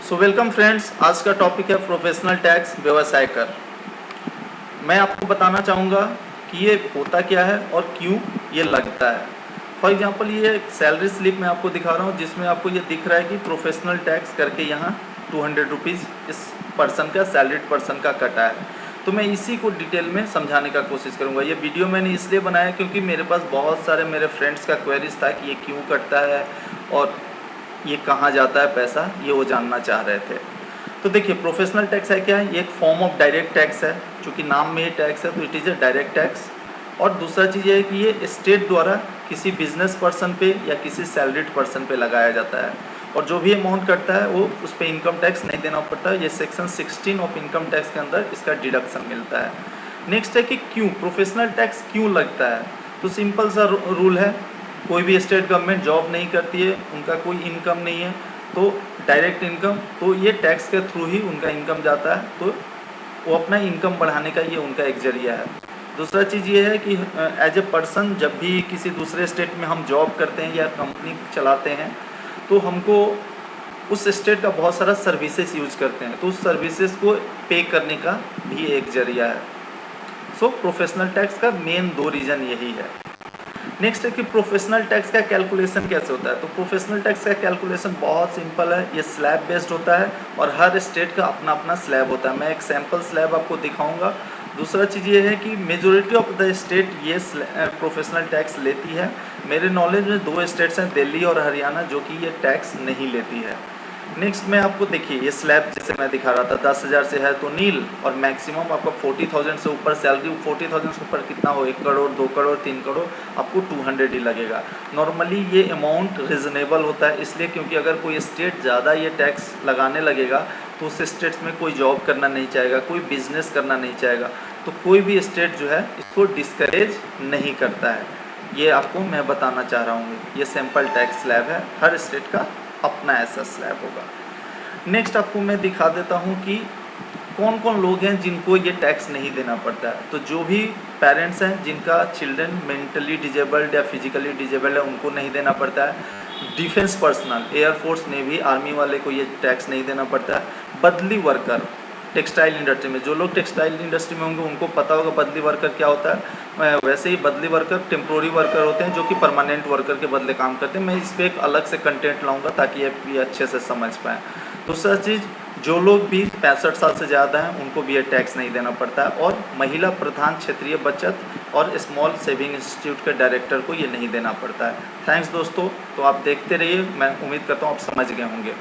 So welcome friends, आज का topic है प्रोफेशनल टैक्स व्यवसाय कर। मैं आपको बताना चाहूँगा कि ये होता क्या है और क्यों ये लगता है। फॉर एग्जांपल ये एक सैलरी स्लिप मैं आपको दिखा रहा हूँ जिसमें आपको ये दिख रहा है कि प्रोफेशनल टैक्स करके यहाँ 200 रुपीज़ इस पर्सन का, सैलरीड पर्सन का कटा है। तो मैं इसी को डिटेल में समझाने का कोशिश करूँगा। ये वीडियो मैंने इसलिए बनाया क्योंकि मेरे पास बहुत सारे मेरे फ्रेंड्स का क्वेरीज था कि ये क्यों कटता है और ये कहाँ जाता है पैसा, ये वो जानना चाह रहे थे। तो देखिए, प्रोफेशनल टैक्स है क्या है? ये एक फॉर्म ऑफ डायरेक्ट टैक्स है, चूँकि नाम में ही टैक्स है तो it is a direct tax. और दूसरा चीज़ ये है कि ये स्टेट द्वारा किसी बिजनेस पर्सन पे या किसी सैलरीड पर्सन पे लगाया जाता है, और जो भी अमाउंट कटता है वो उस पर इनकम टैक्स नहीं देना पड़ता है। ये सेक्शन 16 ऑफ इनकम टैक्स के अंदर इसका डिडक्शन मिलता है। नेक्स्ट है कि क्यों प्रोफेशनल टैक्स क्यों लगता है। तो सिंपल सा रूल है, कोई भी स्टेट गवर्नमेंट जॉब नहीं करती है, उनका कोई इनकम नहीं है, तो डायरेक्ट इनकम, तो ये टैक्स के थ्रू ही उनका इनकम जाता है, तो वो अपना इनकम बढ़ाने का ये उनका एक जरिया है। दूसरा चीज़ ये है कि एज ए पर्सन जब भी किसी दूसरे स्टेट में हम जॉब करते हैं या कंपनी चलाते हैं तो हमको उस स्टेट का बहुत सारा सर्विसेज यूज करते हैं, तो उस सर्विसेज को पे करने का भी एक जरिया है। सो प्रोफेशनल टैक्स का मेन दो रीज़न यही है। नेक्स्ट है कि प्रोफेशनल टैक्स का कैलकुलेशन कैसे होता है। तो प्रोफेशनल टैक्स का कैलकुलेशन बहुत सिंपल है, ये स्लैब बेस्ड होता है और हर स्टेट का अपना अपना स्लैब होता है। मैं एक सैम्पल स्लैब आपको दिखाऊंगा। दूसरा चीज़ ये है कि मेजॉरिटी ऑफ द स्टेट ये प्रोफेशनल टैक्स लेती है। मेरे नॉलेज में दो स्टेट्स हैं, दिल्ली और हरियाणा, जो कि ये टैक्स नहीं लेती है। नेक्स्ट में आपको देखिए, ये स्लैब जैसे मैं दिखा रहा था 10,000 से है तो नील, और मैक्सिमम आपका 40,000 से ऊपर सैलरी, 40,000 से ऊपर कितना हो, 1 करोड़ 2 करोड़ 3 करोड़, आपको 200 ही लगेगा। नॉर्मली ये अमाउंट रिजनेबल होता है, इसलिए क्योंकि अगर कोई स्टेट ज़्यादा ये टैक्स लगाने लगेगा तो उस स्टेट्स में कोई जॉब करना नहीं चाहेगा, कोई बिजनेस करना नहीं चाहेगा, तो कोई भी स्टेट जो है इसको डिस्करेज नहीं करता है। ये आपको मैं बताना चाह रहा हूँ, ये सैम्पल टैक्स स्लैब है, हर स्टेट का अपना ऐसा स्लैब होगा। नेक्स्ट आपको मैं दिखा देता हूँ कि कौन कौन लोग हैं जिनको ये टैक्स नहीं देना पड़ता है। तो जो भी पेरेंट्स हैं जिनका चिल्ड्रन मेंटली डिजेबल्ड या फिजिकली डिजेबल्ड है, उनको नहीं देना पड़ता है। Defence personnel, air force, navy, army वाले को ये टैक्स नहीं देना पड़ता है। बदली वर्कर, टेक्सटाइल इंडस्ट्री में, जो लोग टेक्सटाइल इंडस्ट्री में होंगे उनको पता होगा बदली वर्कर क्या होता है। वैसे ही बदली वर्कर टेम्प्रोरी वर्कर होते हैं जो कि परमानेंट वर्कर के बदले काम करते हैं। मैं इस पर एक अलग से कंटेंट लाऊंगा ताकि आप ये अच्छे से समझ पाएँ। दूसरा चीज़, जो लोग भी 65 साल से ज़्यादा हैं उनको भी ये टैक्स नहीं देना पड़ता है, और महिला प्रधान क्षेत्रीय बचत और स्मॉल सेविंग इंस्टीट्यूट के डायरेक्टर को ये नहीं देना पड़ता है। थैंक्स दोस्तों, तो आप देखते रहिए, मैं उम्मीद करता हूँ आप समझ गए होंगे।